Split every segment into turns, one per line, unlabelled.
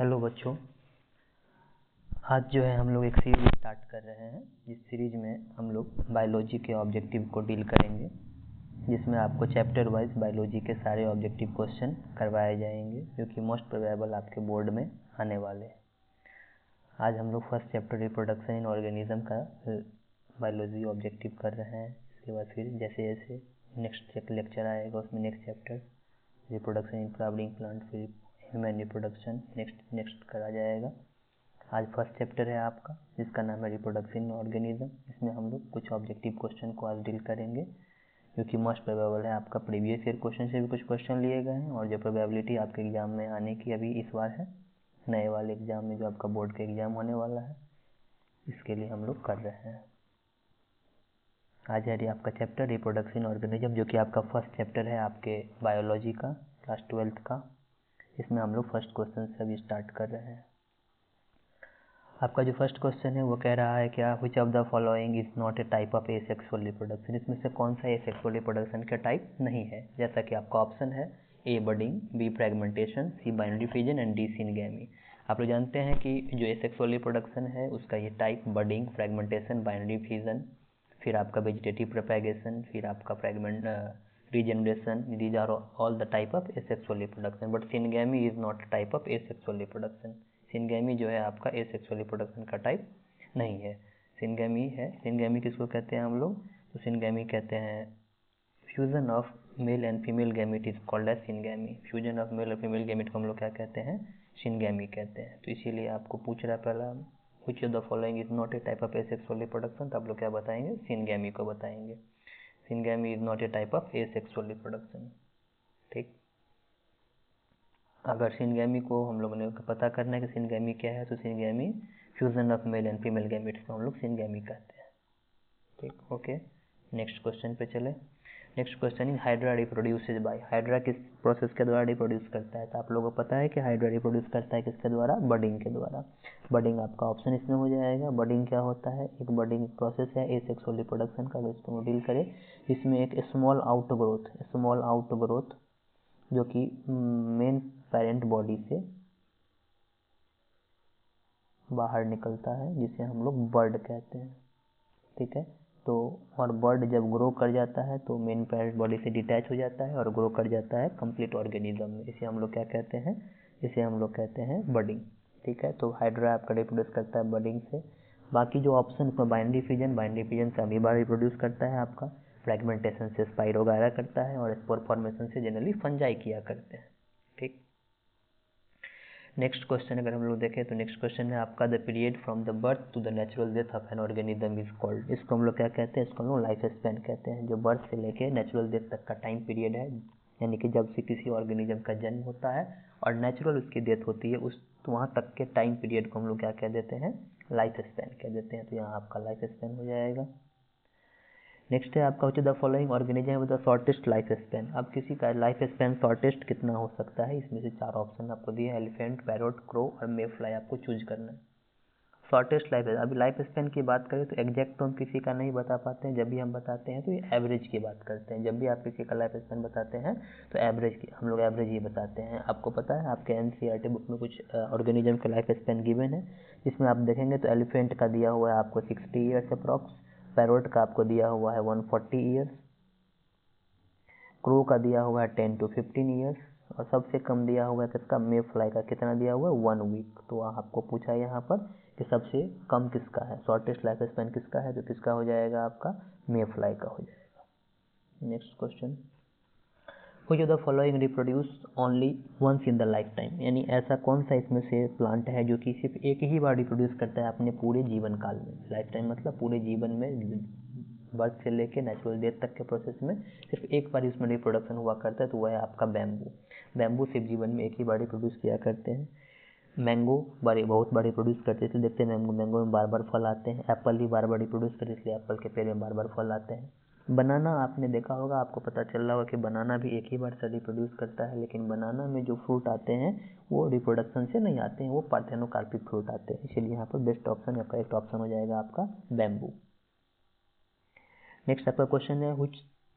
Hello बच्चों, आज जो है हम लोग एक सीरीज स्टार्ट कर रहे हैं। इस सीरीज में हम लोग बायोलॉजी के ऑब्जेक्टिव को डील करेंगे, जिसमें आपको चैप्टर वाइज बायोलॉजी के सारे ऑब्जेक्टिव क्वेश्चन करवाए जाएंगे, जो कि मोस्ट प्रोबेबल आपके बोर्ड में आने वाले हैं। आज हम लोग first chapter reproduction in organism का बायोलॉजी ऑब्जेक्टिव कर रहे हैं। इसके बाद फिर जैसे जैसे नेक्स्ट लेक्चर आएगा उसमें next chapter reproduction in flowering plant, फिर ह्यूमन रिप्रोडक्शन नेक्स्ट करा जाएगा। आज फर्स्ट चैप्टर है आपका, जिसका नाम है रिप्रोडक्शन इन ऑर्गेनिज्म। इसमें हम लोग कुछ ऑब्जेक्टिव क्वेश्चन को आज डील करेंगे, जो कि मोस्ट प्रोबेबल है। आपका प्रीवियस ईयर क्वेश्चन से भी कुछ क्वेश्चन लिए गए हैं, और जो प्रोबेबिलिटी आपके एग्जाम में आने की अभी इस बार है, नए वाले एग्जाम में जो आपका बोर्ड का एग्जाम होने वाला है, इसके लिए हम लोग कर रहे हैं। आज है आपका चैप्टर रिप्रोडक्शन ऑर्गेनिज्म, जो कि आपका फर्स्ट चैप्टर है आपके बायोलॉजी का, क्लास 12th का। इसमें हम लोग फर्स्ट क्वेश्चन से अभी स्टार्ट कर रहे हैं। आपका जो फर्स्ट क्वेश्चन है वो कह रहा है क्या, which of the following is not A type of asexual reproduction. इसमें से कौन सा एसेक्सुअल रिप्रोडक्शन का टाइप नहीं है। जैसा कि आपका ऑप्शन है A budding, B fragmentation, C binary fusion and D syngamy. आप लोग जानते हैं कि जो एसेक्सुअल रिप्रोडक्शन है उसका ये type budding, fragmentation, binary fusion, फिर आपका वेजिटेटिव प्रोपेगेशन, फिर आपका fragment regeneration, these are all the type of asexual reproduction, but syngamy is not a type of asexual reproduction. syngamy जो है आपका asexual reproduction का टाइप नहीं है। syngamy है, syngamy किसको कहते हैं हम लोग, तो syngamy कहते हैं fusion of male and female gamete is called as syngamy। fusion of male और female gamete को हम लोग क्या कहते हैं, syngamy कहते हैं। तो इसीलिए आपको पूछ रहा है पहला, which of the following is not a type of asexual reproduction, तो आप लोग क्या बताएंगे, syngamy को बताएंगे। syngamy is not a type of asexual reproduction। ठीक, अगर syngamy को हम लोगों ने पता करना है कि syngamy क्या है, तो syngamy fusion of male and female gametes को हम लोग syngamy कहते हैं। ठीक, ओके, नेक्स्ट क्वेश्चन पे चले। Next question is hydra reproduces by. Hydra किस प्रोसेस के द्वारा रिप्रोड्यूस करता है, तो आप लोगों को पता है कि हाइड्रा रिप्रोड्यूस करता है किसके द्वारा, बडिंग के द्वारा। बडिंग आपका ऑप्शन इसमें हो जाएगा। बडिंग क्या होता है, एक बडिंग प्रोसेस है एसेक्सुअल रिप्रोडक्शन का, अगर इसको डील करें, इसमें एक स्मॉल आउटग्रोथ जो कि मेन पेरेंट बॉडी से बाहर निकलता है, जिसे हम लोग बर्ड कहते हैं। ठीक है, तो और बर्ड जब ग्रो कर जाता है तो मेन पेरेंट बॉडी से डिटैच हो जाता है और ग्रो कर जाता है कंप्लीट ऑर्गेनिज्म में। इसे हम लोग क्या कहते हैं, इसे हम लोग कहते हैं बडिंग। ठीक है, तो हाइड्रा आपका रिप्रोड्यूस करता है बडिंग से। बाकी जो ऑप्शन इसमें बाइनरी फ्यूजन से अमीबा रिप्रोड्यूस करता है आपका, फ्रेगमेंटेशन से स्पाइरोगायरा करता है, और स्पोर फॉर्मेशन से जनरली फंजाई किया करते हैं। ठीक, नेक्स्ट क्वेश्चन अगर हम लोग देखें तो नेक्स्ट क्वेश्चन है आपका, the period from the birth to the natural death of an organism is called. इसको हम लोग क्या कहते हैं, इसको हम लोग लाइफ स्पैन कहते हैं। जो बर्थ से लेके नेचुरल डेथ तक का टाइम पीरियड है, यानी कि जब से किसी ऑर्गेनिज्म का जन्म होता है और नेचुरल उसकी डेथ होती है, उस वहाँ तक के टाइम पीरियड को हम लोग क्या कह देते हैं, लाइफ स्पैन कह देते हैं। तो यहाँ आपका लाइफ स्पैन हो जाएगा। नेक्स्ट है आपका, the following organism with the shortest life span. अब किसी का लाइफ स्पैन शॉर्टेस्ट कितना हो सकता है, इसमें से 4 ऑप्शन आपको दिए, एलिफेंट, पैरोट, क्रो और मे फ्लाई। आपको चूज करना है शॉर्टेस्ट लाइफ। अभी लाइफ स्पैन की बात करें तो एग्जैक्ट तो हम किसी का नहीं बता पाते हैं, जब भी हम बताते हैं तो ये एवरेज की बात करते हैं। जब भी आप किसी का लाइफ स्पैन बताते हैं तो एवरेज की, हम लोग एवरेज ही बताते हैं। आपको पता है आपके NCERT बुक में कुछ ऑर्गेनिज्म का लाइफ स्पैन गिवन है, जिसमें आप देखेंगे तो एलिफेंट का दिया हुआ है आपको 60 ईयर्स अप्रॉक्स, पैरोट का आपको दिया हुआ है 140 ईयर्स, क्रो का दिया हुआ है 10 to 15 ईयर्स, और सबसे कम दिया हुआ है किसका, मे फ्लाई का कितना दिया हुआ है, 1 वीक। तो आपको पूछा है यहाँ पर कि सबसे कम किसका है, शॉर्टेस्ट लाइफ स्पैन किसका है, तो किसका हो जाएगा आपका, मे फ्लाई का हो जाएगा। Next question, which of the following reproduce only once in the life time. यानी ऐसा कौन सा इसमें से प्लांट है जो कि सिर्फ एक ही बार रिप्रोड्यूस करता है अपने पूरे जीवन काल में। लाइफ टाइम मतलब पूरे जीवन में, बर्थ से लेके नेचुरल डेथ तक के प्रोसेस में सिर्फ एक बार इसमें रिप्रोडक्शन हुआ करता है, तो वह है आपका बैम्बू। बैम्बू सिर्फ जीवन में एक ही बार रिप्रोड्यूस किया करते हैं। मैंगो बहुत बार रिप्रोड्यूस करते हैं, इसलिए देखते हैं मैंगो में बार बार फल आते हैं। एप्पल भी बार बार रिप्रोड्यूस करते हैं, इसलिए एप्पल के पेड़ में बार बार फल आते हैं। बनाना आपने देखा होगा, आपको पता चल रहा होगा कि बनाना भी एक ही बार से रिप्रोड्यूस करता है, लेकिन बनाना में जो फ्रूट आते हैं वो रिप्रोडक्शन से नहीं आते हैं, वो पार्थेनोकार्पिक फ्रूट आते हैं। इसलिए यहाँ पर बेस्ट ऑप्शन या करेक्ट ऑप्शन हो जाएगा आपका बैम्बू। नेक्स्ट आपका क्वेश्चन है,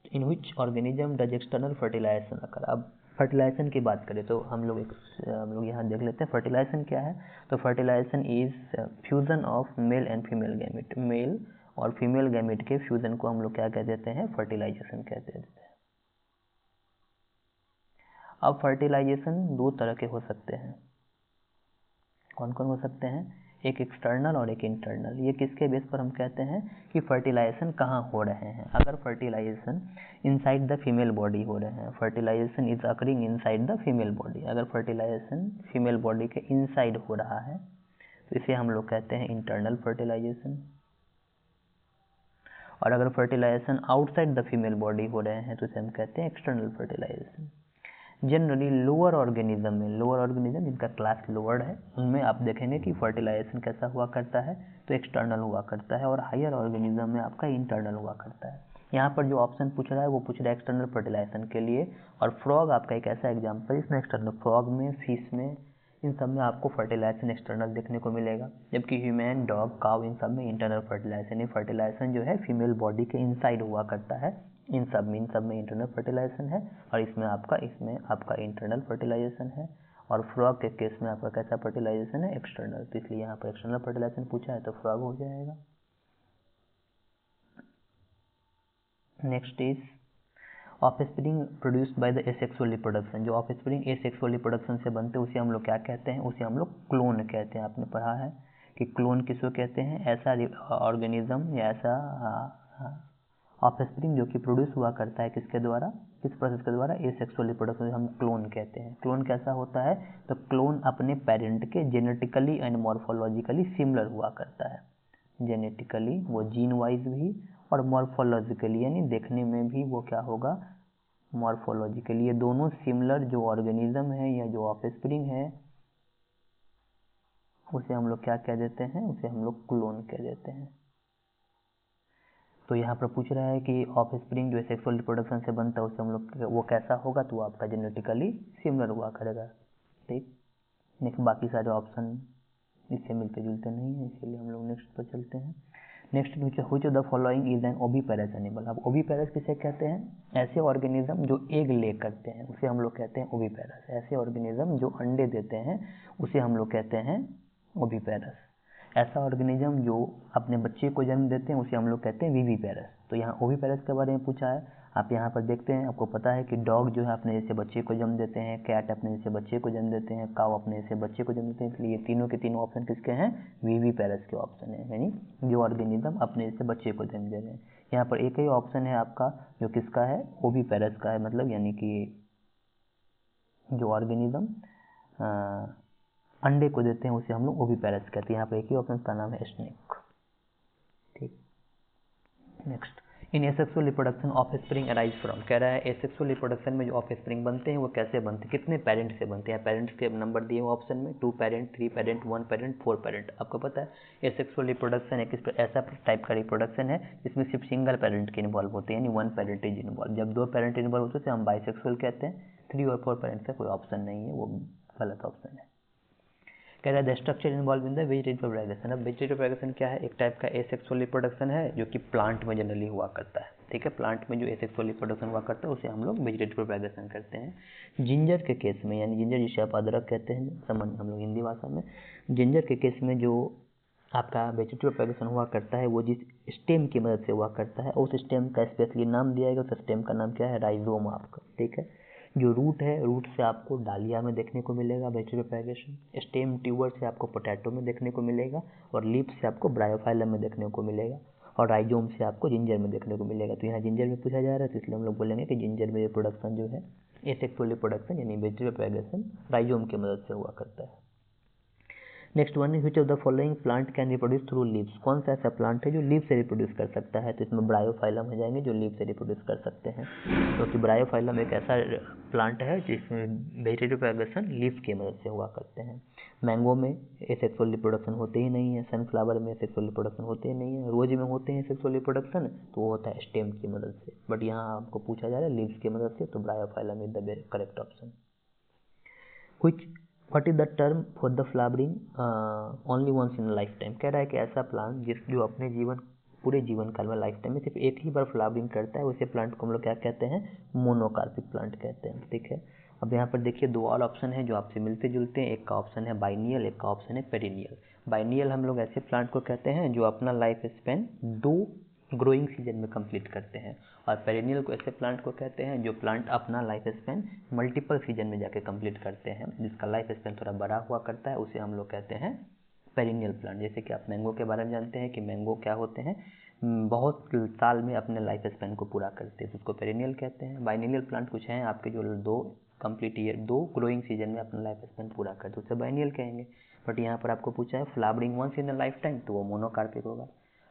in which organism does external fertilization occur. अब फर्टिलाइजेशन की बात करें तो हम लोग यहाँ देख लेते हैं फर्टिलाइजेशन क्या है। तो fertilisation is fusion of male and female gamete, male और फीमेल गैमेट के फ्यूजन को हम लोग क्या कह देते हैं, फर्टिलाइजेशन कहते हैं। अब फर्टिलाइजेशन दो तरह के हो सकते हैं, कौन कौन हो सकते हैं, एक एक्सटर्नल और एक इंटरनल। ये किसके बेस पर हम कहते हैं कि फर्टिलाइजेशन कहाँ हो रहे हैं। अगर fertilisation inside the female body हो रहे हैं, fertilisation is occurring inside the female body, अगर फर्टिलाइजेशन फीमेल बॉडी के इनसाइड हो रहा है तो इसे हम लोग कहते हैं इंटरनल फर्टिलाइजेशन। और अगर fertilisation outside the female body हो रहे हैं तो इसे हम कहते हैं external fertilisation. Generally lower organism में, लोअर ऑर्गेनिज्म जिनका क्लास लोअर है, उनमें आप देखेंगे कि फर्टिलाइजेशन कैसा हुआ करता है, तो एक्सटर्नल हुआ करता है, और हायर ऑर्गेनिज्म में आपका इंटरनल हुआ करता है। यहाँ पर जो ऑप्शन पूछ रहा है वो पूछ रहा है एक्सटर्नल फर्टिलाइजेशन के लिए, और फ्रॉग आपका एक ऐसा एग्जाम्पल इसमें एक्सटर्नल, फ्रॉग में, फिश में, इन सब में आपको फर्टिलाइजेशन एक्सटर्नल देखने को मिलेगा। जबकि ह्यूमन, डॉग, काउ, इन सब में इंटरनल फर्टिलाइजेशन, ये फर्टिलाइजेशन जो है फीमेल बॉडी के इनसाइड हुआ करता है। इन सब में इंटरनल फर्टिलाइजेशन है, और इसमें आपका इंटरनल फर्टिलाइजेशन है। और फ्रॉग के केस में आपका कैसा फर्टिलाइजेशन है, एक्सटर्नल, तो इसलिए यहाँ पर एक्सटर्नल फर्टिलाइजेशन पूछा है तो फ्रॉग हो जाएगा। Next is offspring produced by the asexual reproduction. जो ऑफस्प्रिंग एसेक्सुअल रिप्रोडक्शन से बनते हैं उसे हम लोग क्या कहते हैं, उसे हम लोग क्लोन कहते हैं। आपने पढ़ा है कि क्लोन किसको कहते हैं, ऐसा ऑर्गेनिज्म या ऐसा ऑफस्प्रिंग जो कि प्रोड्यूस हुआ करता है किसके द्वारा, किस प्रोसेस के द्वारा, एसेक्सुअल रिप्रोडक्शन, हम क्लोन कहते हैं। क्लोन कैसा होता है, तो क्लोन अपने पेरेंट के जेनेटिकली एंड मॉर्फोलॉजिकली सिमिलर हुआ करता है। जेनेटिकली वो जीन वाइज भी, और मॉर्फोलॉजिकली यानी देखने में भी वो क्या होगा, मॉर्फोलॉजिकली, ये दोनों सिमिलर जो ऑर्गेनिज्म है या जो ऑफस्प्रिंग है उसे हम लोग क्या कह देते हैं, उसे हम लोग क्लोन कह देते हैं। तो यहाँ पर पूछ रहा है कि ऑफस्प्रिंग जो सेक्सुअल रिप्रोडक्शन से बनता है उसे हम लोग वो कैसा होगा, तो वो आपका जेनेटिकली सिमिलर हुआ करेगा। ठीक, नेक्स्ट बाकी सारे ऑप्शन इससे मिलते जुलते नहीं है, इसलिए हम लोग नेक्स्ट पर चलते हैं। Next which of the following is an oviparous animal. अब ओविपेरस किसे कहते हैं, ऐसे ऑर्गेनिज्म जो एग ले करते हैं उसे हम लोग कहते हैं ओविपेरस। ऐसे ऑर्गेनिज्म जो अंडे देते हैं उसे हम लोग कहते हैं ओविपेरस। ऐसा ऑर्गेनिज्म जो अपने बच्चे को जन्म देते हैं उसे हम लोग कहते हैं विविपेरस। तो यहाँ ओविपेरस के बारे में पूछा है, आप यहाँ पर देखते हैं, आपको पता है कि डॉग जो है अपने जैसे बच्चे को जन्म देते हैं, कैट अपने जैसे बच्चे को जन्म देते हैं, काऊ अपने जैसे बच्चे को जन्म देते हैं, इसलिए तीनों के तीनों ऑप्शन किसके हैं, विविपेरस के ऑप्शन है, यानी जो ऑर्गेनिज्म अपने जैसे बच्चे को जन्म दे रहे हैं। यहाँ पर एक ही ऑप्शन है आपका जो किसका है, ओविपेरस का है, मतलब यानी कि जो ऑर्गेनिज्म अंडे को देते हैं उसे हम लोग ओविपेरस कहते हैं। यहाँ पर एक ही ऑप्शन का नाम है स्नेक। ठीक, next, in asexual reproduction offspring arise from, कह रहा है एसेक्सुअल रिप्रोडक्शन में जो ऑफस्प्रिंग बनते हैं वो कैसे बनते हैं, कितने पेरेंट से बनते हैं। पेरेंट्स के नंबर दिए हुए ऑप्शन में, 2 पेरेंट, 3 पेरेंट, 1 पेरेंट, 4 पेरेंट। आपको पता है एसेक्सुअल रिप्रोडक्शन एक ऐसा टाइप का रिप्रोडक्शन है जिसमें सिर्फ सिंगल पेरेंट के इन्वॉल्व होते हैं, यानी 1 पेरेंट इज इन्वॉल्व। जब 2 पेरेंट इन्वॉल्व होते हैं हम बाइसेक्सुअल कहते हैं। 3 और 4 पेरेंट का कोई ऑप्शन नहीं है, वो गलत ऑप्शन है। कह रहा है the structure involve in the vegetative propagation. अब वेजिटेटिव प्रोपगेशन क्या है, एक टाइप का एसेक्सुअल रिप्रोडक्शन है जो कि प्लांट में जनरली हुआ करता है। ठीक है, प्लांट में जो एसेक्सुअल रिप्रोडक्शन हुआ करता है उसे हम लोग वेजिटेटिव प्रोपगेशन करते हैं। जिंजर के केस में, यानी जिंजर जिसे आप अदरक कहते हैं सामान्य हम लोग हिंदी भाषा में, जिंजर के केस में जो आपका वेजिटेटिव प्रोपगेशन हुआ करता है वो जिस स्टेम की मदद से हुआ करता है, उस स्टेम का स्पेशली नाम दिया गया, उस स्टेम का नाम क्या है, राइजोम आपका। ठीक है, जो रूट है, रूट से आपको डालिया में देखने को मिलेगा वेजिटेटिव प्रोपगेशन, स्टेम ट्यूबर से आपको पोटैटो में देखने को मिलेगा, और लीफ से आपको ब्रायोफाइलम में देखने को मिलेगा, और राइजोम से आपको जिंजर में देखने को मिलेगा। तो यहाँ जिंजर में पूछा जा रहा है तो इसलिए हम लोग बोलेंगे कि जिंजर में रिप्रोडक्शन जो है एसेक्सुअल रिप्रोडक्शन यानी वेजिटेटिव प्रोपगेशन राइजोम की मदद से हुआ करता है। Next one is which of the following plant can reproduce through leaves. कौन सा ऐसा प्लांट है जो लीव से रिप्रोड्यूस कर सकता है, तो इसमें ब्रायोफाइलम हो जाएंगे जो लीव से रिप्रोड्यूस कर सकते हैं, क्योंकि ब्रायोफाइलम एक ऐसा प्लांट है जिसमें वेजिटेटिव प्रोपगेशन लीफ की मदद से हुआ करते हैं। मैंगो में एसेक्सुअल रिप्रोडक्शन होते ही नहीं है, सनफ्लावर में एसेक्सुअल रिप्रोडक्शन होते ही नहीं है, रोज में होते हैं एसेक्सुअल रिप्रोडक्शन, तो वो होता है स्टेम की मदद से, बट यहाँ आपको पूछा जा रहा है लीव्स की मदद से, तो Bryophyllum is the correct option. What is the term for the flowering only once in life time. कह रहा है कि ऐसा प्लांट जो अपने पूरे जीवन काल में लाइफ टाइम में सिर्फ एक ही बार फ्लावरिंग करता है, उसे प्लांट को हम लोग क्या कहते हैं, मोनोकार्पिक प्लांट कहते हैं। ठीक है, अब यहाँ पर देखिए दो और ऑप्शन है जो आपसे मिलते जुलते हैं, एक का ऑप्शन है बाइनियल, एक का ऑप्शन है पेरिनियल। बाइनियल हम लोग ऐसे प्लांट को कहते हैं जो अपना लाइफ स्पेन 2 ग्रोइंग सीजन में कंप्लीट करते हैं, और पेरिनियल को ऐसे प्लांट को कहते हैं जो प्लांट अपना लाइफ स्पेन मल्टीपल सीजन में जाके कंप्लीट करते हैं, जिसका लाइफ स्पेन थोड़ा बड़ा हुआ करता है, उसे हम लोग कहते हैं पेरिनियल प्लांट। जैसे कि आप मैंगो के बारे में जानते हैं कि मैंगो क्या होते हैं, बहुत साल में अपने लाइफ स्पेन को पूरा करते हैं, तो उसको पेरिनियल कहते हैं। बाइनियल प्लांट कुछ हैं आपके जो 2 कंप्लीट ईयर 2 ग्रोइंग सीजन में अपना लाइफ स्पेन पूरा करते हैं, उसे बाइनियल कहेंगे। बट यहाँ पर आपको पूछा है flowering once in the life time, तो वो मोनोकार्पिक होगा।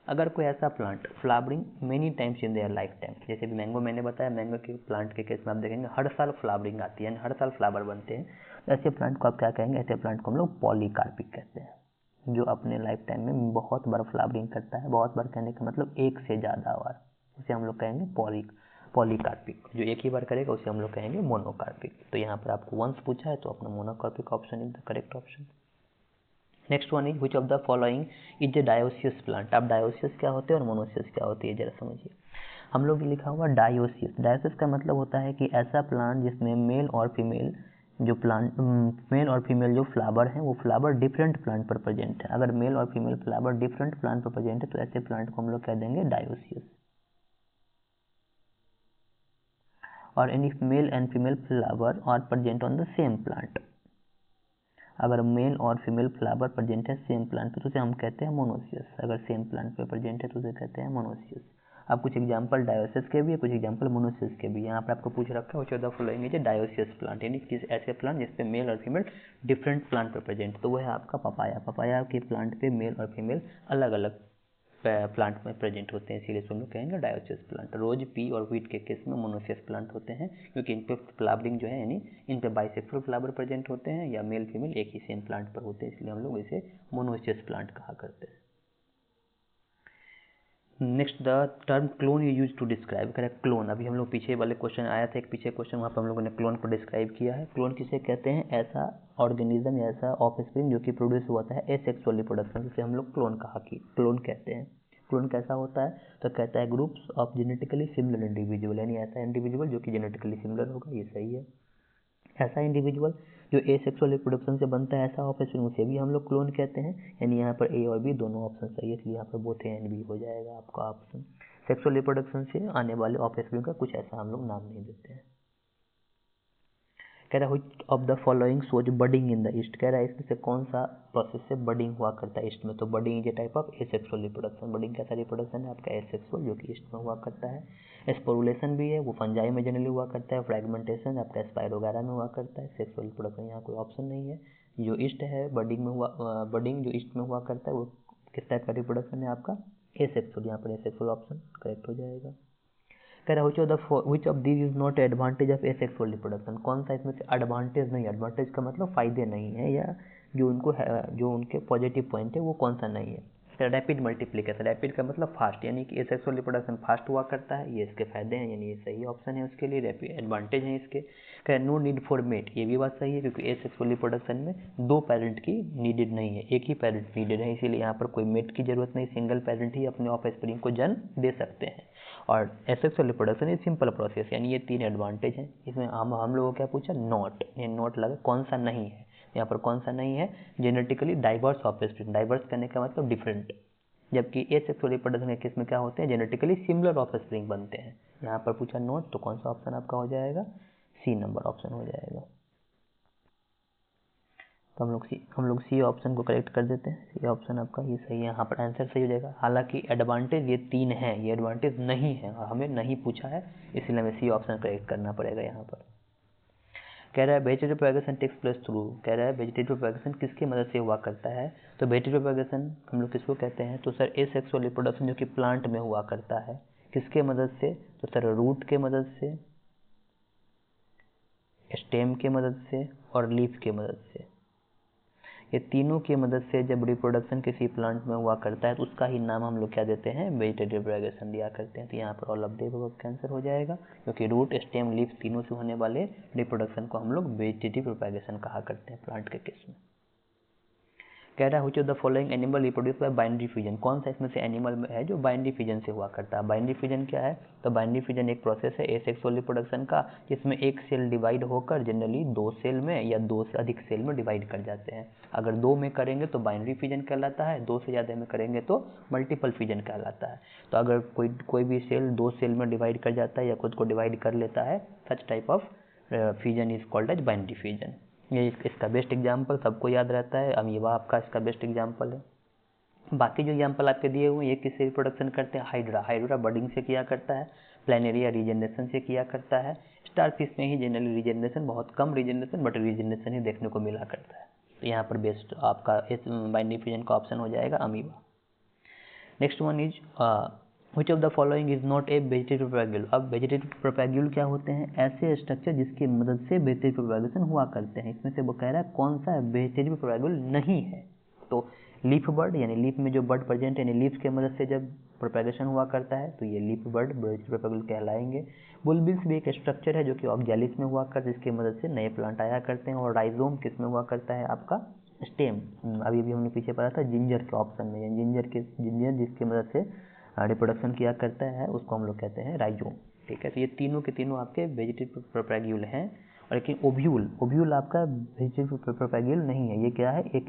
अगर कोई ऐसा plant flowering many times in their life time, जैसे भी मैंगो मैंने बताया, मैंगो के प्लांट के केस में आप देखेंगे हर साल फ्लावरिंग आती है, हर साल फ्लावर बनते हैं, ऐसे प्लांट को आप क्या कहेंगे, ऐसे प्लांट को हम लोग पॉलीकार्पिक कहते हैं, जो अपने लाइफ टाइम में बहुत बार फ्लावरिंग करता है। बहुत बार कहने का मतलब एक से ज़्यादा बार, उसे हम लोग कहेंगे पॉलीकार्पिक। जो एक ही बार करेगा उसे हम लोग कहेंगे मोनोकार्पिक। तो यहाँ पर आपको वंस पूछा है तो अपना monocarpic option is the correct option. Next one is which of the following is a dioecious plant. अब डायोसियस क्या होते हैं और मोनोसियस क्या होती है जरा समझिए। हम लोग लिखा हुआ डायोसियस, डायोसियस का मतलब होता है कि ऐसा प्लांट जिसमें मेल और फीमेल जो प्लांट मेल और फीमेल जो फ्लावर हैं वो फ्लावर डिफरेंट प्लांट पर प्रेजेंट है। अगर मेल और फीमेल फ्लावर डिफरेंट प्लांट पर प्रेजेंट है तो ऐसे प्लांट को हम लोग कह देंगे डायोसियस। और any male and female flower are present on the same plant, अगर मेल और फीमेल फ्लावर प्रेजेंट है सेम प्लांट पे तो उसे हम कहते हैं मोनोसियस। अगर सेम प्लांट पे प्रेजेंट है तो उसे कहते हैं मोनोसियस। अब कुछ एग्जांपल डायोसियस के भी है, कुछ एग्जांपल मोनोसियस के भी। यहाँ पर आपको पूछ रखा है which of the following is a dioecious plant, यानी किस ऐसे प्लांट जिसपे मेल और फीमेल डिफरेंट प्लांट पे प्रेजेंट, तो वो है आपका पपाया। पपाया के प्लांट पे मेल और फीमेल अलग अलग प्लांट में प्रेजेंट होते हैं, इसीलिए हम लोग कहेंगे डायोसियस प्लांट। रोज, पी और व्हीट के केस में मोनोसियस प्लांट होते हैं, क्योंकि इन पे फ्लावरिंग जो है यानी इन पे बाइसेक्सुअल फ्लावर प्रेजेंट होते हैं या मेल फीमेल एक ही सेम प्लांट पर होते हैं, इसलिए हम लोग इसे मोनोसियस प्लांट कहा करते हैं। Next the term clone you use to describe, correct clone. अभी हम लोग पीछे वाले क्वेश्चन आया था, एक पीछे क्वेश्चन, वहाँ पर हम लोगों ने क्लोन को डिस्क्राइब किया है। क्लोन किसे कहते हैं, ऐसा ऑर्गेनिज्म या ऐसा ऑफस्प्रिंग जो कि प्रोड्यूस होता है एसेक्सुअल रिप्रोडक्शन, जिसे हम लोग क्लोन कहा कि क्लोन कहते हैं। क्लोन कैसा होता है, तो कहता है groups of genetically similar individual, यानी ऐसा इंडिविजुअल जो कि जेनेटिकली सिमिलर होगा, ये सही है। ऐसा इंडिविजुअल जो एसेक्सुअल रिप्रोडक्शन से बनता है, ऐसा ऑफस्प्रिंग, उसे भी हम लोग क्लोन कहते हैं। यानी यहाँ पर ए और बी दोनों ऑप्शन सही है, इसलिए यहाँ पर बोथ ए एंड बी हो जाएगा आपका ऑप्शन। सेक्सुअल रिप्रोडक्शन से आने वाले ऑफस्प्रिंग का कुछ ऐसा हम लोग नाम नहीं देते हैं। कह रहा है which of the following shows budding in the east, कह रहा है इसमें से कौन सा प्रोसेस से बडिंग हुआ करता है ईस्ट में, तो budding is a type of asexual reproduction. Budding कैसा रिप्रोडक्शन है आपका, एसेक्सुअल, जो कि ईस्ट में हुआ करता है। स्पोरुलेशन भी है, वो फंजाई में जनरली हुआ करता है। फ्रैगमेंटेशन आपका स्पाइरो वगैरह में हुआ करता है। सेक्सुअल रिप्रोडक्शन यहाँ कोई ऑप्शन नहीं है। जो ईस्ट है बडिंग में हुआ, बडिंग जो ईस्ट में हुआ करता है वो किस टाइप का रिप्रोडक्शन है आपका, एसेक्सुअल, यहाँ पर एसेक्सुअल ऑप्शन करेक्ट हो जाएगा। कह रहा है which of these is not advantage of asexual reproduction, कौन सा इसमें से एडवांटेज नहीं, एडवांटेज का मतलब फायदे नहीं है, या जो उनको है, जो उनके पॉजिटिव पॉइंट है वो कौन सा नहीं है। रैपिड मल्टीप्लिकेशन, रैपिड का मतलब फास्ट, यानी कि एसेक्सुअल रिप्रोडक्शन फास्ट हुआ करता है, ये इसके फायदे हैं, यानी ये सही ऑप्शन है उसके लिए, रैपिड एडवांटेज है इसके। कह नो नीड फॉर मेट, ये भी बात सही है, क्योंकि एसेक्सुअल रिप्रोडक्शन में 2 पेरेंट की नीडेड नहीं है, एक ही पेरेंट नीडेड है, इसीलिए यहाँ पर कोई मेट की जरूरत नहीं, सिंगल पेरेंट ही अपने ऑफस्प्रिंग को जन्म दे सकते हैं। और asexual reproduction is simple process, यानी ये 3 एडवांटेज हैं। इसमें हम लोगों को क्या पूछा, नॉट, ये नॉट लगा, कौन सा नहीं है, यहाँ पर कौन सा नहीं है, जेनेटिकली डाइवर्स ऑफस्प्रिंग, डाइवर्स करने का मतलब डिफरेंट, जबकि एसेक्सुअल रिप्रोडक्शन के केस में क्या होते हैं, जेनेटिकली सिमिलर ऑफस्प्रिंग बनते हैं। यहाँ पर पूछा नॉट, तो कौन सा ऑप्शन आपका हो जाएगा, सी नंबर ऑप्शन हो जाएगा। तो हम लोग सी ऑप्शन को करेक्ट कर देते हैं, सी ऑप्शन आपका ये सही है, यहाँ पर आंसर सही हो जाएगा। हालांकि एडवांटेज ये 3 हैं, ये एडवांटेज नहीं है और हमें नहीं पूछा है, इसलिए हमें सी ऑप्शन करेक्ट करना पड़ेगा यहाँ पर। कह रहा है vegetative propagation takes place through, कह रहा है वेजिटेटिव प्रोपगेशन किसकी मदद से हुआ करता है, तो वेजिटेटिव प्रोपगेशन हम लोग किसको कहते हैं, तो सर एसेक्सुअल रिप्रोडक्शन जो कि प्लांट में हुआ करता है, किसके मदद से, तो सर रूट के मदद से, स्टेम के मदद से और लीफ के मदद से। ये तीनों की मदद से जब रिप्रोडक्शन किसी प्लांट में हुआ करता है तो उसका ही नाम हम लोग क्या देते हैं, वेजिटेटिव प्रोपगेशन दिया करते हैं। तो यहाँ पर all of the above cancer हो जाएगा, क्योंकि रूट, स्टेम, लीफ तीनों से होने वाले रिप्रोडक्शन को हम लोग वेजिटेटिव प्रोपगेशन कहा करते हैं प्लांट के केस में। कह रहा है which of the following animal reproduce by binary fusion, कौन सा इसमें से एनिमल है जो बाइनरी फ्यूजन से हुआ करता है। बाइनरी फ्यूजन क्या है, तो बाइनरी फ्यूजन एक प्रोसेस है एसेक्सुअल रिप्रोडक्शन का, जिसमें एक सेल डिवाइड होकर जनरली 2 सेल में या 2 से अधिक सेल में डिवाइड कर जाते हैं। अगर 2 में करेंगे तो बाइनरी फ्यूजन कहलाता है, 2 से ज़्यादा में करेंगे तो मल्टीपल फ्यूजन कहलाता है। तो अगर कोई भी सेल 2 सेल में डिवाइड कर जाता है या खुद को डिवाइड कर लेता है, such type of fusion is called as binary fusion. ये इसका बेस्ट एग्जाम्पल सबको याद रहता है, अमीबा आपका इसका बेस्ट एग्जाम्पल है। बाकी जो एग्जाम्पल आपके दिए हुए हैं ये किससे रिप्रोडक्शन करते हैं, हाइड्रा बर्डिंग से किया करता है, प्लेनेरिया रीजनरेशन से किया करता है, स्टारफिश में ही जनरली रीजनरेशन, बहुत कम रीजनरेशन बट रीजनरेशन ही देखने को मिला करता है। तो यहाँ पर बेस्ट आपका इस बाइनरी फ्यूजन का ऑप्शन हो जाएगा amoeba. Next one is which of the following is not a vegetative propagule. अब वेजिटेटिव प्रोपैग्यूल क्या होते हैं, ऐसे स्ट्रक्चर जिसकी मदद से वेजिटेटिव प्रोपैगेशन हुआ करते हैं। इसमें से वो कह रहा है कौन सा वेजिटेटिव प्रोपैग्यूल नहीं है। तो लीफ बर्ड यानी लीफ में जो बर्ड प्रेजेंट है यानी लीव्स की मदद से जब प्रोपैगेशन हुआ करता है तो ये लीफ बर्ड वेजिटेटिव प्रोपैग्यूल कहलाएंगे। बुलबिल्स भी एक स्ट्रक्चर है जो कि ऑक्जेलिस में हुआ करता है, जिसकी मदद से नए प्लांट आया करते हैं। और राइजोम किस में हुआ करता है, आपका स्टेम। अभी भी हमने पीछे पढ़ा था जिंजर के ऑप्शन में, यानी जिंजर जिसकी मदद से रिप्रोडक्शन किया करता है उसको हम लोग कहते हैं राइजोम। ठीक है, तो ये तीनों के तीनों आपके वेजिटेटिव प्रोपैग्यूल हैं। और लेकिन ओव्यूल आपका वेजिटेटिव प्रोपैग्यूल नहीं है। ये क्या है, एक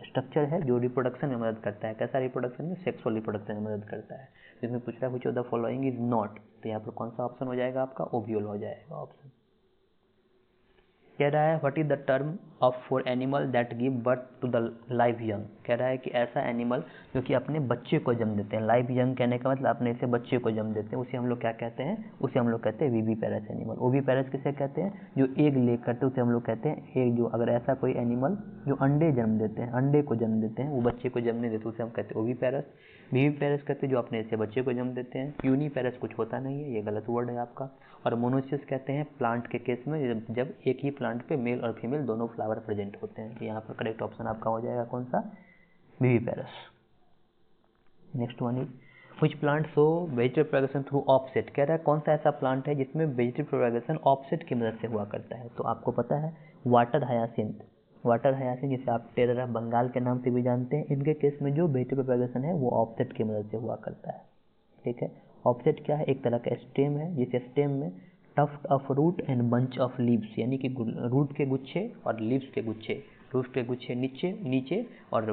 स्ट्रक्चर है जो रिप्रोडक्शन में मदद करता है। कैसा रिप्रोडक्शन में, सेक्सुअल रिप्रोडक्शन में मदद करता है। जिसमें पूछ रहा है which of the following is not, तो यहाँ पर कौन सा ऑप्शन हो जाएगा आपका, ओव्यूल हो जाएगा ऑप्शन। कह रहा है what is the term of for animal that give birth to the live young. कह रहा है कि ऐसा एनिमल जो कि अपने बच्चे को जन्म देते हैं। लाइव यंग कहने का मतलब अपने से बच्चे को जन्म देते हैं, उसे हम लोग क्या कहते हैं, उसे हम लोग कहते हैं विविपेरस एनिमल। ओविपेरस किसे कहते हैं, जो एग ले करते उसे हम लोग कहते हैं एग। जो अगर ऐसा कोई एनिमल जो अंडे जन्म देते हैं, अंडे को जन्म देते हैं, वो बच्चे को जन्म नहीं देते, उसे हम कहते हैं ओविपेरस। विविपेरस कहते हैं जो अपने से बच्चे को जन्म देते हैं। यूनिपेरस कुछ होता नहीं है, ये गलत वर्ड है आपका। और मोनोसिस कहते हैं प्लांट के केस में जब एक ही प्लांट पे मेल और फीमेल दोनों फ्लावर प्रेजेंट होते हैं। तो यहाँ पर करेक्ट ऑप्शन आपका हो जाएगा कौन सा, viviparous. Next one is which plant show vegetative propagation through offset. कह रहा है कौन सा ऐसा प्लांट है जिसमें वेजिटेटिव प्रोपैगेशन ऑफसेट की मदद से हुआ करता है। तो आपको पता है वाटर हायासिंथ जिसे आप टेरर ऑफ बंगाल के नाम से भी जानते हैं, इनके केस में जो वेजिटेटिव प्रोपैगेशन है वो ऑफसेट की मदद से हुआ करता है। ठीक है, ऑफसेट क्या है, एक तरह का स्टेम है, जिस स्टेम में tuft of root and bunch of leaves यानी कि रूट के गुच्छे और लीव्स के गुच्छे, रूट के गुच्छे नीचे और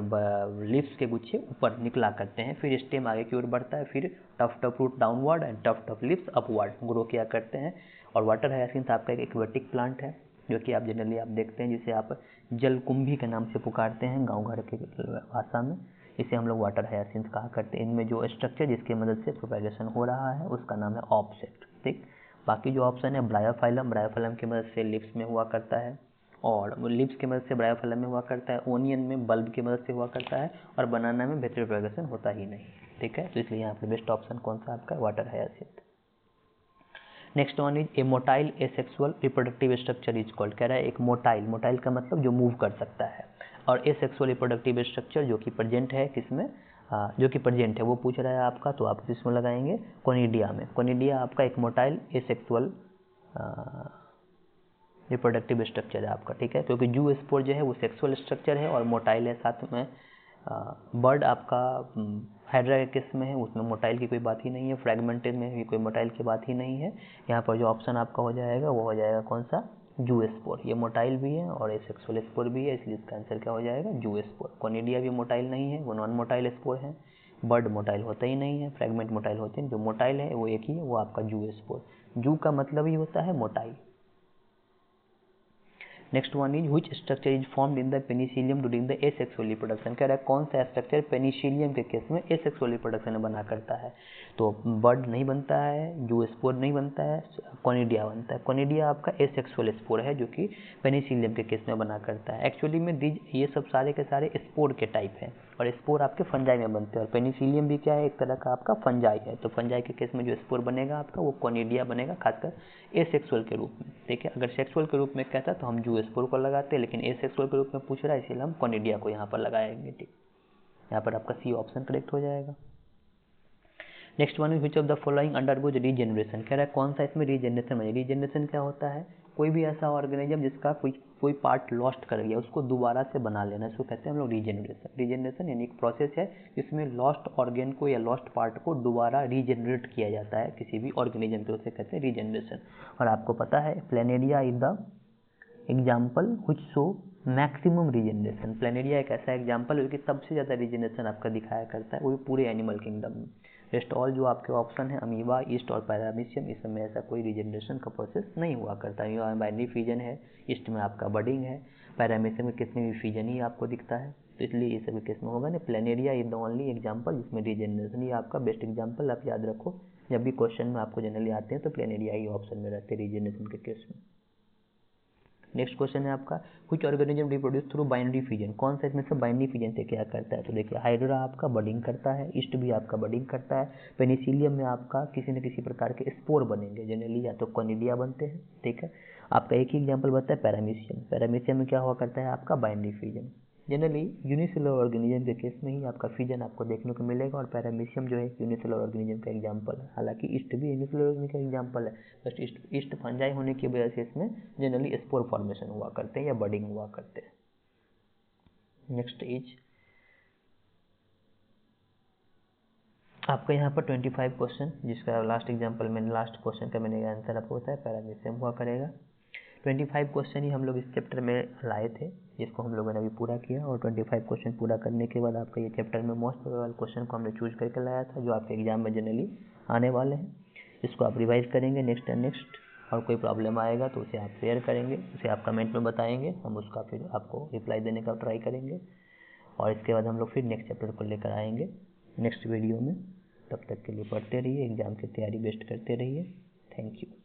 लीव्स के गुच्छे ऊपर निकला करते हैं। फिर स्टेम आगे की ओर बढ़ता है, फिर tuft of root downward and tuft of leaves upward grow किया करते हैं। और वाटर हायासिंथ आपका एक एक्वेटिक प्लांट है जो कि आप जनरली आप देखते हैं, जिसे आप जलकुंभी के नाम से पुकारते हैं गाँव घर के भाषा में। इसे हम लोग वाटर हायासिंथ कहा करते हैं। इनमें जो स्ट्रक्चर जिसकी मदद से प्रोपैगेशन हो रहा है उसका नाम है ऑफसेट। ठीक, बाकी जो ऑप्शन है ब्रायोफाइलम की मदद से लिप्स में हुआ करता है, और लिप्स की मदद से ब्रायोफाइलम में हुआ करता है। ओनियन में बल्ब की मदद से हुआ करता है, और बनाना में वेजिटेटिव प्रोपैगेशन होता ही नहीं। ठीक है, तो इसलिए यहाँ पर बेस्ट ऑप्शन कौन सा आपका, water hyacinth. Next one is a motile asexual reproductive structure is called. कह रहा है एक मोटाइल का मतलब जो मूव कर सकता है, और एसेक्सुअल रिप्रोडक्टिव स्ट्रक्चर जो कि प्रेजेंट है किसमें, जो कि प्रेजेंट है वो पूछ रहा है आपका, तो आप किसमें लगाएंगे, कोनिडिया में। कोनिडिया आपका एक मोटाइल एसेक्सुअल रिप्रोडक्टिव स्ट्रक्चर है आपका। ठीक है, क्योंकि जू स्पोर जो है वो सेक्सुअल स्ट्रक्चर है और मोटाइल है साथ में। बर्ड आपका हाइड्रा के केस में है, उसमें मोटाइल की कोई बात ही नहीं है। फ्रैगमेंटेड में भी कोई मोटाइल की बात ही नहीं है। यहाँ पर जो ऑप्शन आपका हो जाएगा वो हो जाएगा कौन सा, जू स्पोर। ये मोटाइल भी है और सेक्सुअल स्पोर भी है, इसलिए इसका आंसर क्या हो जाएगा, जू स्पोर। कोनिडिया भी मोटाइल नहीं है, वो नॉन मोटाइल स्पोर है। बर्ड मोटाइल होता ही नहीं है, फ्रैगमेंट मोटाइल होते हैं। जो मोटाइल है वो एक ही है, वो आपका जू स्पोर। जू का मतलब ही होता है motile. Next one is which structure is formed in the Penicillium during the asexual reproduction. कह रहा है कौन सा स्ट्रक्चर पेनिसिलियम के केस में एसेक्सुअल रिप्रोडक्शन में बना करता है। तो बर्ड नहीं बनता है, जू स्पोर नहीं बनता है, कोनिडिया बनता है। कोनिडिया आपका एसेक्सुअल स्पोर है जो कि पेनिसिलियम के केस में बना करता है। एक्चुअली में ये सब सारे के सारे स्पोर के टाइप हैं, और स्पोर आपके फंजाई में बनते हैं। और पेनिसिलियम भी क्या है, एक तरह का आपका फंजाई है। तो फंजाई के केस में जो स्पोर बनेगा आपका वो कोनिडिया बनेगा, खासकर एसेक्सुअल के रूप में। ठीक है, अगर सेक्सुअल के रूप में कहता तो हम जू स्पोर को लगाते हैं, लेकिन एसेक्सुअल के रूप में पूछ रहा है इसलिए हम कोनिडिया को यहाँ पर लगाएंगे। ठीक, यहाँ पर आपका सी ऑप्शन करेक्ट हो जाएगा। Next one, which of the following undergoes regeneration. कह रहा है कौन सा इसमें रीजनरेशन बने। रीजनरेशन क्या होता है, कोई भी ऐसा ऑर्गेनिज्म जिसका कोई कोई पार्ट लॉस्ट कर गया उसको दोबारा से बना लेना, इसको कहते हैं हम लोग रीजनरेशन। रीजनरेशन यानी एक प्रोसेस है जिसमें लॉस्ट ऑर्गेन को या लॉस्ट पार्ट को दोबारा रीजनरेट किया जाता है किसी भी ऑर्गेनिज्म पे, उसे कहते हैं रीजनरेशन। और आपको पता है planaria is the example which show maximum regeneration. Planaria एक ऐसा एग्जाम्पल है कि सबसे ज़्यादा रीजनरेशन आपका दिखाया करता है, वो भी पूरे एनिमल किंगडम में। रेस्ट ऑल जो आपके ऑप्शन है अमीबा, ईस्ट और पैरामीशियम, इस समय ऐसा कोई रीजनरेशन का प्रोसेस नहीं हुआ करता। अमीबा में बाइनरी फ्यूजन है, ईस्ट में आपका बडिंग है, पैरामीशियम में केस में भी फ्यूजन ही आपको दिखता है, तो इसलिए ये सभी केस में होगा ना। Planaria is the only example जिसमें रीजनरेशन, ये आपका बेस्ट एग्जाम्पल आप याद रखो। जब भी क्वेश्चन में आपको जनरली आते हैं तो प्लेनेरिया ही ऑप्शन में रहते हैं रीजनरेशन के केस में। नेक्स्ट क्वेश्चन है आपका which organism reproduce through binary fusion. कौन सा इसमें से बाइनरी फ्यूजन से क्या करता है, तो देखिए हाइड्रा आपका बडिंग करता है, ईस्ट भी आपका बडिंग करता है, पेनिसिलियम में आपका किसी न किसी प्रकार के स्पोर बनेंगे, जनरली या तो कॉनिडिया बनते हैं, ठीक है। आपका एक ही एग्जाम्पल बनता है पैरामीशियम। पैरामीशियम में क्या हुआ करता है आपका binary fusion. Generally unicellular organism के केस में ही आपका फ्यूजन आपको देखने को मिलेगा, और पैरामीशियम जो है यूनिसेलुलर ऑर्गेनिज्म का एग्जाम्पल है। हालांकि ईस्ट भी यूनिसेलुलर ऑर्गेनिज्म का एग्जाम्पल है, बट ईस्ट फंजाई होने की वजह से इसमें जनरली स्पोर फॉर्मेशन हुआ करते हैं या बडिंग हुआ करते हैं। नेक्स्ट इज आपका यहाँ पर 25 क्वेश्चन, जिसका लास्ट एग्जाम्पल मैंने लास्ट क्वेश्चन का मैंने आंसर आपको बताया पैरामीशियम हुआ करेगा। 25 क्वेश्चन ही हम लोग इस चैप्टर में लाए थे, जिसको हम लोगों ने अभी पूरा किया। और 25 क्वेश्चन पूरा करने के बाद आपका ये चैप्टर में मोस्ट प्रोबेबल क्वेश्चन को हमने चूज करके लाया था, जो आपके एग्जाम में जनरली आने वाले हैं। इसको आप रिवाइज करेंगे नेक्स्ट एंड नेक्स्ट, और कोई प्रॉब्लम आएगा तो उसे आप शेयर करेंगे, उसे आप कमेंट में बताएंगे, हम उसका फिर आपको रिप्लाई देने का ट्राई करेंगे। और इसके बाद हम लोग फिर नेक्स्ट चैप्टर को लेकर आएंगे नेक्स्ट वीडियो में। तब तक के लिए पढ़ते रहिए, एग्जाम की तैयारी बेस्ट करते रहिए। Thank you.